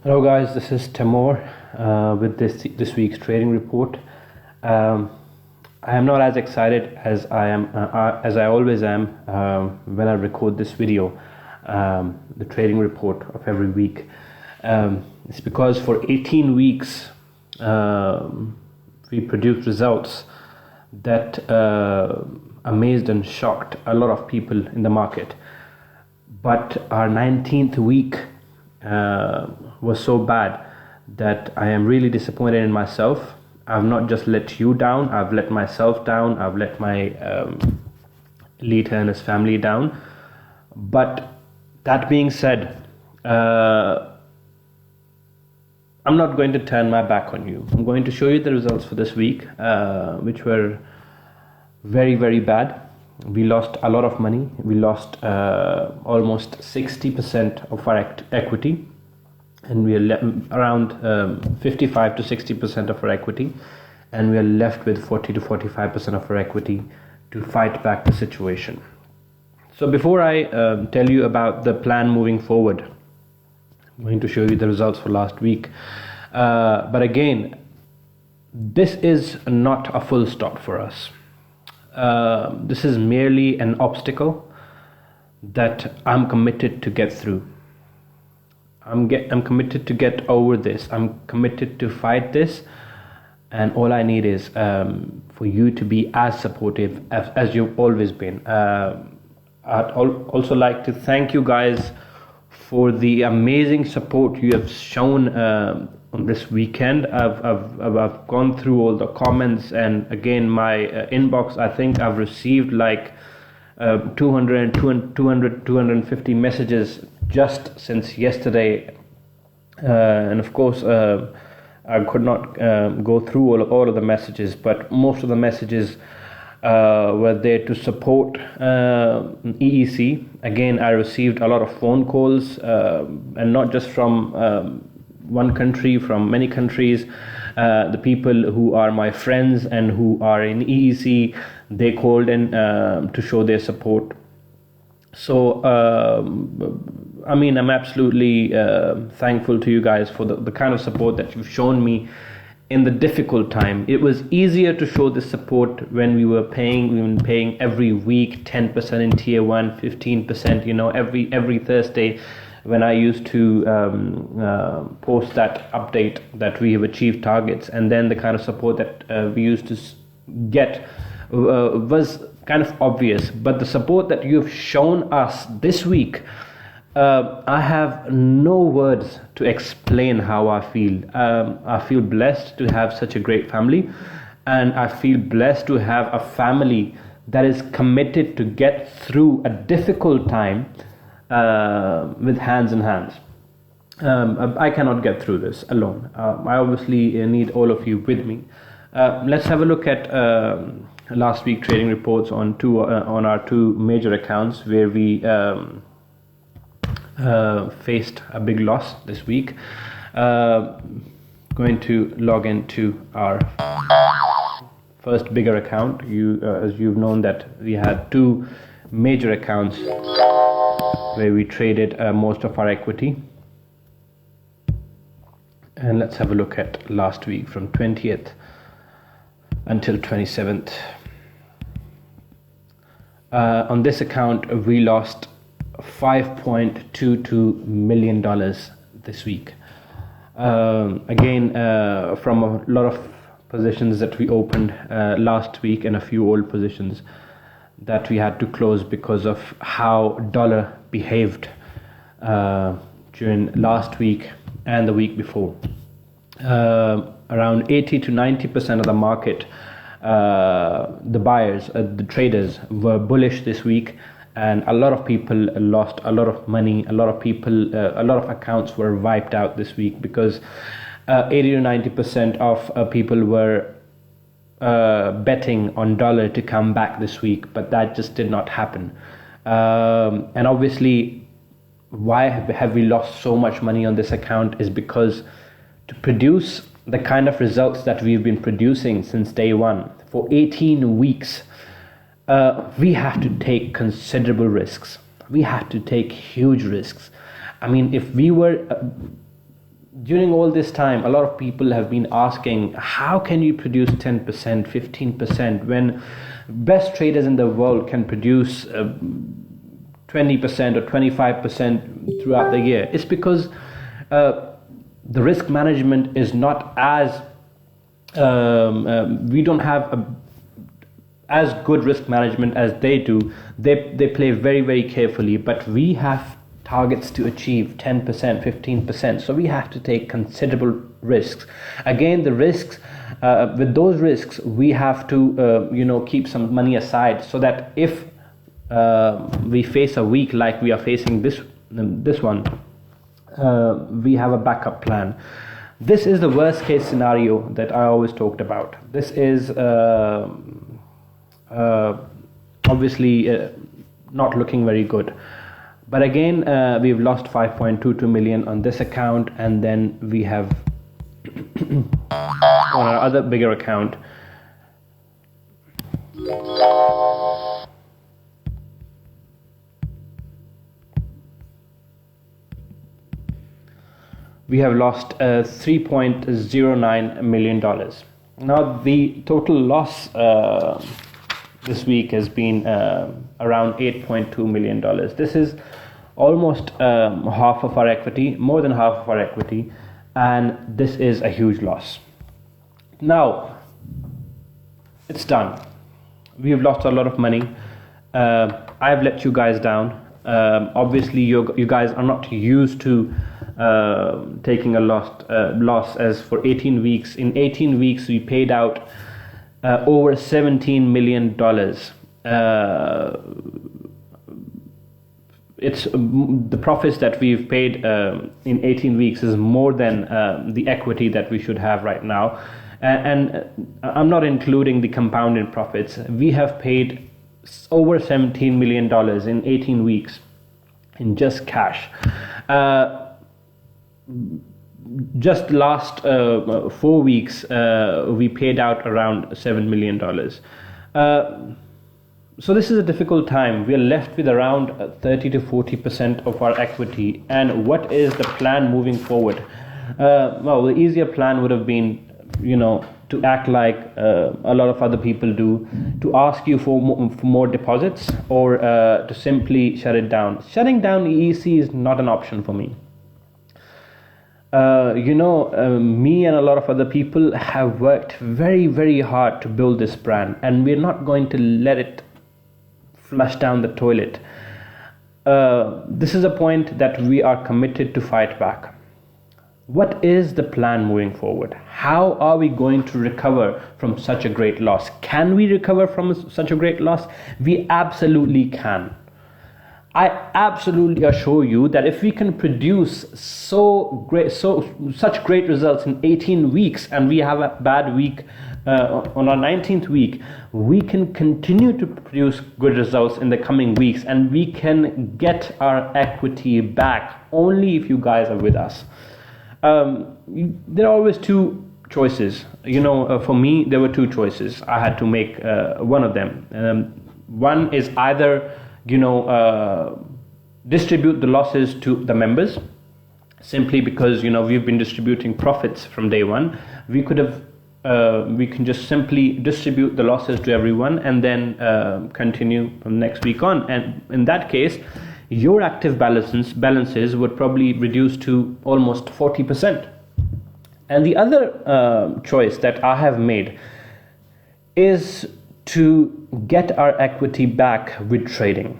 Hello guys, this is Tamoor with this week's trading report. I am not as excited as I always am when I record this video, the trading report of every week. It's because for 18 weeks we produced results that amazed and shocked a lot of people in the market. But our 19th week was so bad that I am really disappointed in myself. I've not just let you down, I've let myself down, I've let my Elite Earners family down. But that being said, I'm not going to turn my back on you. I'm going to show you the results for this week, which were very, very bad. We lost a lot of money. We lost almost 60% of our equity, and we are around 55 to 60% of our equity, and we are left with 40 to 45% of our equity to fight back the situation. So before I tell you about the plan moving forward, I'm going to show you the results for last week. But again, this is not a full stop for us. This is merely an obstacle that I'm committed to get through. I'm committed to get over this. I'm committed to fight this, and all I need is for you to be as supportive as you've always been. I'd also like to thank you guys for the amazing support you have shown on this weekend. I've gone through all the comments, and again my inbox, I think I've received like 250 messages just since yesterday, and of course I could not go through all of the messages, but most of the messages were there to support EEC. Again, I received a lot of phone calls, and not just from one country, from many countries. The people who are my friends and who are in EEC, they called in to show their support. So I'm absolutely thankful to you guys for the kind of support that you've shown me in the difficult time. It was easier to show this support when we were paying every week 10% in tier 1, 15%, every Thursday, when I used to post that update that we have achieved targets. And then the kind of support that we used to get was kind of obvious. But the support that you've shown us this week, I have no words to explain how I feel. I feel blessed to have such a great family, and I feel blessed to have a family that is committed to get through a difficult time with hands in hands. I cannot get through this alone. I obviously need all of you with me. Let's have a look at last week trading reports on our two major accounts where we faced a big loss this week. Going to log into our first bigger account. As you've known that we had two major accounts where we traded most of our equity. And let's have a look at last week from 20th until 27th. On this account, we lost $5.22 million this week. Again, from a lot of positions that we opened last week, and a few old positions that we had to close because of how dollar behaved during last week and the week before. Around 80 to 90% of the market, the buyers, the traders, were bullish this week, and a lot of people lost a lot of money. A lot of accounts were wiped out this week because 80 to 90% of people were betting on dollar to come back this week, but that just did not happen. And obviously, why have we lost so much money on this account is because to produce the kind of results that we've been producing since day one for 18 weeks, we have to take considerable risks. We have to take huge risks. I mean, if we were during all this time, a lot of people have been asking, how can you produce 10%, 15% when best traders in the world can produce 20% or 25% throughout the year? It's because the risk management is not as we don't have as good risk management as they do. They play very, very carefully, but we have targets to achieve 10%, 15%. So we have to take considerable risks. Again, the risks, with those risks, we have to keep some money aside, so that if we face a week like we are facing this one, we have a backup plan. This is the worst case scenario that I always talked about. This is obviously not looking very good. But again, we've lost 5.22 million on this account, and then we have on our other bigger account, we have lost $3.09 million. Now the total loss this week has been around $8.2 million. This is almost half of our equity, more than half of our equity, and this is a huge loss. Now it's done. We've lost a lot of money. I've let you guys down. Obviously you guys are not used to taking a loss, as for 18 weeks. In 18 weeks we paid out over $17 million. It's the profits that we've paid in 18 weeks is more than the equity that we should have right now, and I'm not including the compounded profits. We have paid over $17 million in 18 weeks in just cash. Just last 4 weeks we paid out around $7 million. So this is a difficult time. We are left with around 30 to 40% of our equity. And what is the plan moving forward? Well, the easier plan would have been, to act like a lot of other people do, to ask you for more deposits, or to simply shut it down. Shutting down EEC is not an option for me. Me and a lot of other people have worked very, very hard to build this brand, and we're not going to let it flush down the toilet. This is a point that we are committed to fight back. What is the plan moving forward? How are we going to recover from such a great loss? Can we recover from such a great loss? We absolutely can. I absolutely assure you that if we can produce such great results in 18 weeks, and we have a bad week on our 19th week, we can continue to produce good results in the coming weeks, and we can get our equity back only if you guys are with us. There are always two choices. For me, there were two choices. I had to make one of them. One is either distribute the losses to the members, simply because we've been distributing profits from day one. We can just simply distribute the losses to everyone, and then continue from next week on. And in that case, your active balances would probably reduce to almost 40%. And the other choice that I have made is to get our equity back with trading.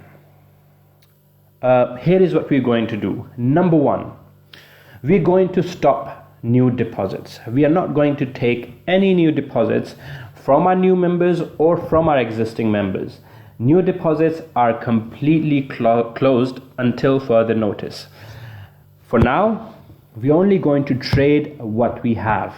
Here is what we're going to do. Number one, we're going to stop new deposits. We are not going to take any new deposits from our new members or from our existing members. New deposits are completely closed until further notice. For now, we're only going to trade what we have.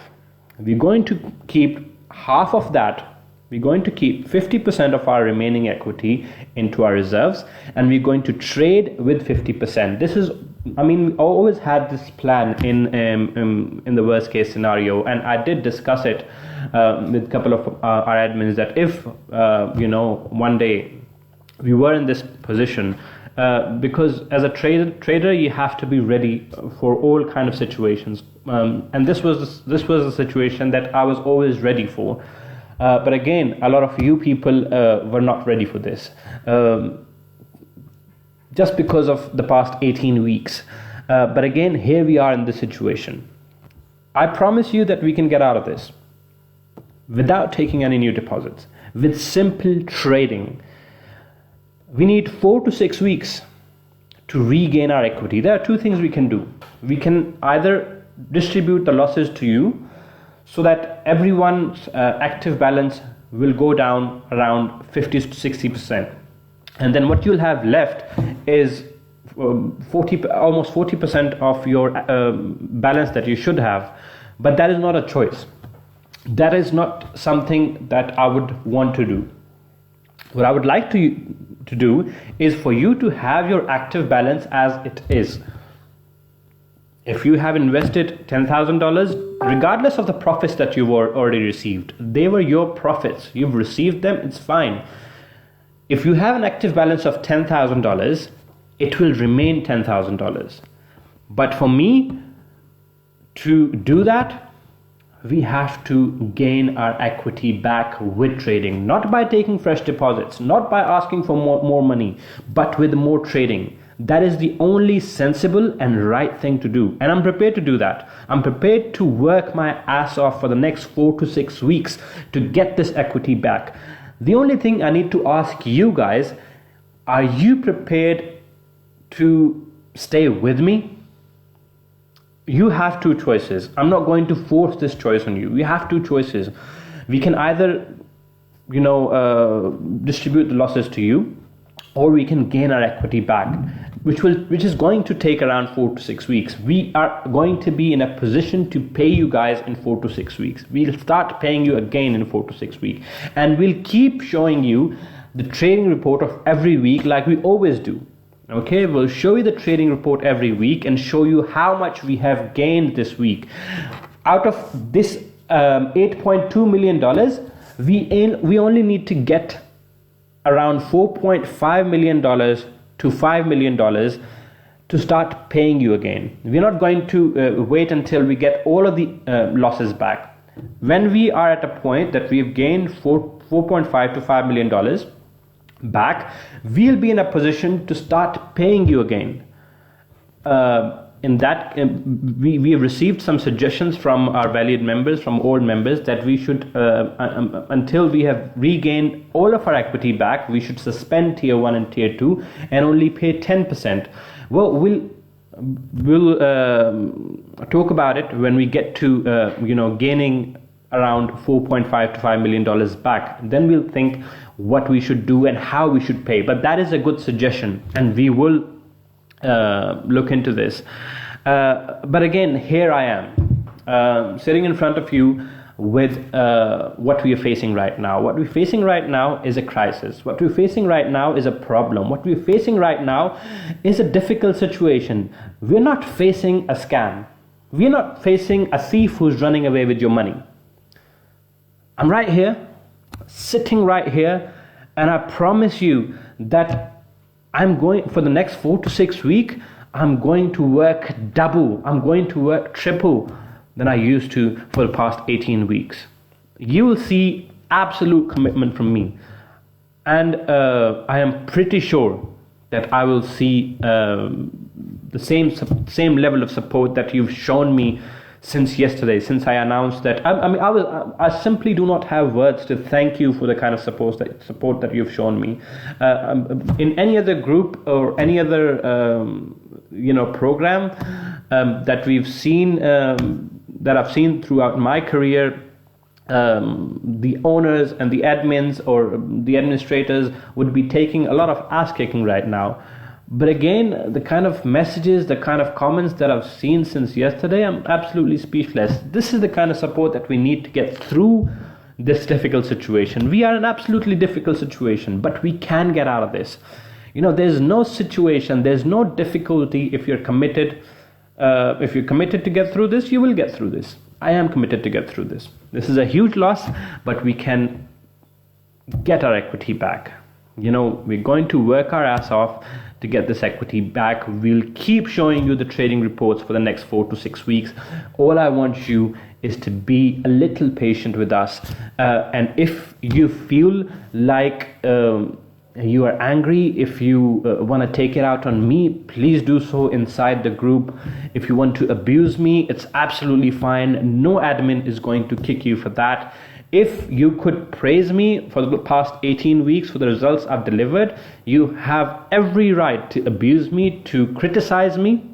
We're going to keep half of that. We're going to keep 50% of our remaining equity into our reserves, and we're going to trade with 50%. This is, we always had this plan in the worst case scenario, and I did discuss it with a couple of our admins, that if one day we were in this position, because as a trader you have to be ready for all kind of situations, and this was a situation that I was always ready for, but again a lot of you people were not ready for this, just because of the past 18 weeks. But again, here we are in this situation. I promise you that we can get out of this without taking any new deposits, with simple trading. We need 4 to 6 weeks to regain our equity. There are two things we can do. We can either distribute the losses to you so that everyone's active balance will go down around 50 to 60%. And then what you'll have left is almost 40% of your balance that you should have. But that is not a choice. That is not something that I would want to do. What I would like to do is for you to have your active balance as it is. If you have invested $10,000, regardless of the profits that you've already received, they were your profits. You've received them, it's fine. If you have an active balance of $10,000, it will remain $10,000. But for me to do that, we have to gain our equity back with trading, not by taking fresh deposits, not by asking for more money, but with more trading. That is the only sensible and right thing to do. And I'm prepared to do that. I'm prepared to work my ass off for the next 4 to 6 weeks to get this equity back. The only thing I need to ask you guys, are you prepared to stay with me? You have two choices. I'm not going to force this choice on you. We have two choices. We can either, distribute the losses to you, or we can gain our equity back, which is going to take around 4 to 6 weeks. We are going to be in a position to pay you guys in 4 to 6 weeks. We'll start paying you again in 4 to 6 weeks, and we'll keep showing you the trading report of every week like we always do. Okay, we'll show you the trading report every week and show you how much we have gained this week. Out of this $8.2 million, we only need to get around $4.5 million to $5 million to start paying you again. We're not going to wait until we get all of the losses back. When we are at a point that we've gained $4.5 to $5 million back, we'll be in a position to start paying you again. We have received some suggestions from our valued members, from old members, that we should until we have regained all of our equity back, we should suspend tier 1 and tier 2 and only pay 10%. Well, we'll talk about it when we get to gaining around $4.5 to $5 million back. Then we'll think what we should do and how we should pay. But that is a good suggestion, and we will look into this. But again, here I am sitting in front of you with what we are facing right now. What we're facing right now is a crisis. What we're facing right now is a problem. What we're facing right now is a difficult situation. We're not facing a scam. We're not facing a thief who's running away with your money. I'm right here, sitting right here, and I promise you that I'm going, for the next 4 to 6 weeks, I'm going to work double, I'm going to work triple than I used to for the past 18 weeks. You will see absolute commitment from me. And I am pretty sure that I will see the same level of support that you've shown me since yesterday, since I announced that. I simply do not have words to thank you for the kind of support that you've shown me. In any other group or any other program that we've seen, that I've seen throughout my career, the owners and the admins or the administrators would be taking a lot of ass kicking right now. But again, the kind of messages, the kind of comments that I've seen since yesterday, I'm absolutely speechless. This is the kind of support that we need to get through this difficult situation. We are in an absolutely difficult situation, but we can get out of this. There's no situation, there's no difficulty if you're committed. If you're committed to get through this, you will get through this. I am committed to get through this. This is a huge loss, but we can get our equity back. We're going to work our ass off to get this equity back. We'll keep showing you the trading reports for the next 4 to 6 weeks. All I want you is to be a little patient with us, and if you feel like you are angry, if you want to take it out on me, please do so inside the group. If you want to abuse me, it's absolutely fine. No admin is going to kick you for that. If you could praise me for the past 18 weeks for the results I've delivered, you have every right to abuse me, to criticize me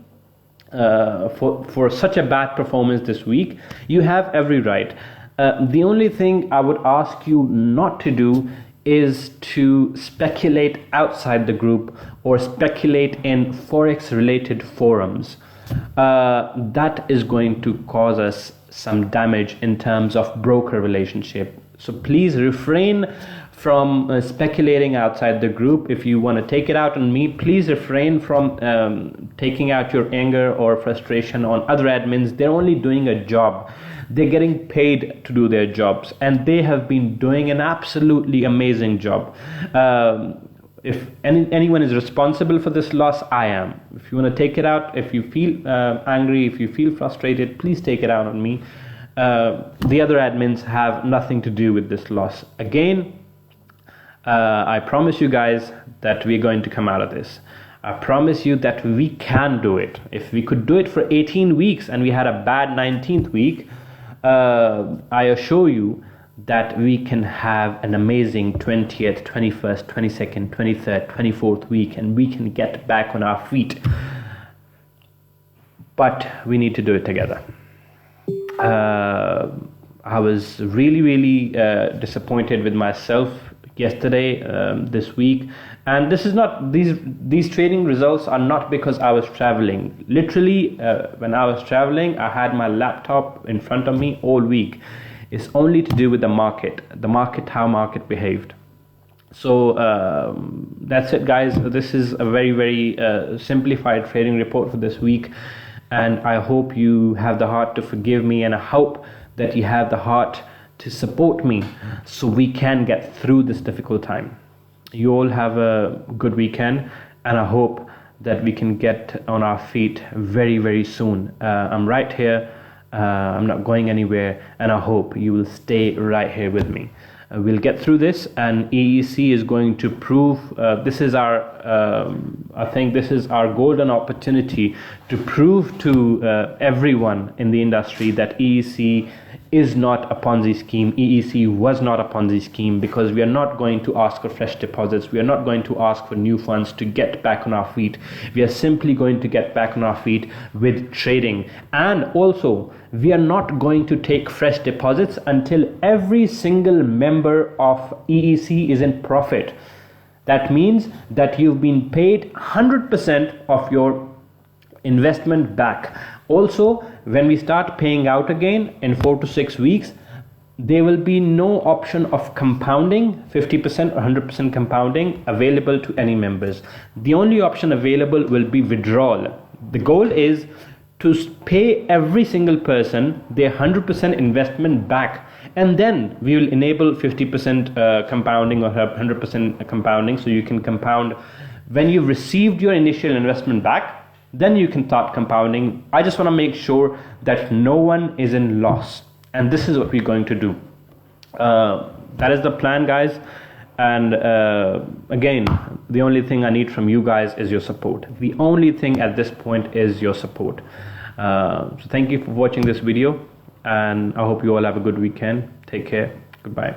for such a bad performance this week. You have every right. The only thing I would ask you not to do is to speculate outside the group or speculate in forex related forums. That is going to cause us some damage in terms of broker relationship. So please refrain from speculating outside the group. If you want to take it out on me, please refrain from taking out your anger or frustration on other admins. They're only doing a job. They're getting paid to do their jobs, and they have been doing an absolutely amazing job. If anyone is responsible for this loss, I am. If you want to take it out, if you feel angry, if you feel frustrated, please take it out on me. The other admins have nothing to do with this loss. Again, I promise you guys that we're going to come out of this. I promise you that we can do it. If we could do it for 18 weeks and we had a bad 19th week, I assure you that we can have an amazing 20th, 21st, 22nd, 23rd, 24th week, and we can get back on our feet. But we need to do it together. I was really disappointed with myself yesterday, this week, and this is not, these trading results are not because I was traveling. Literally, when I was traveling, I had my laptop in front of me all week. It's only to do with the market, how market behaved. So that's it, guys. This is a very simplified trading report for this week, and I hope you have the heart to forgive me, and I hope that you have the heart to support me so we can get through this difficult time. You all have a good weekend, and I hope that we can get on our feet very soon. I'm right here. I'm not going anywhere, and I hope you will stay right here with me. We'll get through this, and EEC is going to prove this is our I think this is our golden opportunity to prove to everyone in the industry that EEC is not a Ponzi scheme. EEC was not a Ponzi scheme, because we are not going to ask for fresh deposits. We are not going to ask for new funds to get back on our feet. We are simply going to get back on our feet with trading. And also, we are not going to take fresh deposits until every single member of EEC is in profit. That means that you've been paid 100% of your investment back. Also, when we start paying out again in 4 to 6 weeks, there will be no option of compounding, 50% or 100% compounding available to any members. The only option available will be withdrawal. The goal is to pay every single person their 100% investment back, and then we will enable 50% compounding or 100% compounding, so you can compound when you've received your initial investment back. Then you can start compounding. I just want to make sure that no one is in loss, and this is what we're going to do. That is the plan, guys. And again, the only thing I need from you guys is your support. The only thing at this point is your support. So thank you for watching this video, and I hope you all have a good weekend. Take care. Goodbye.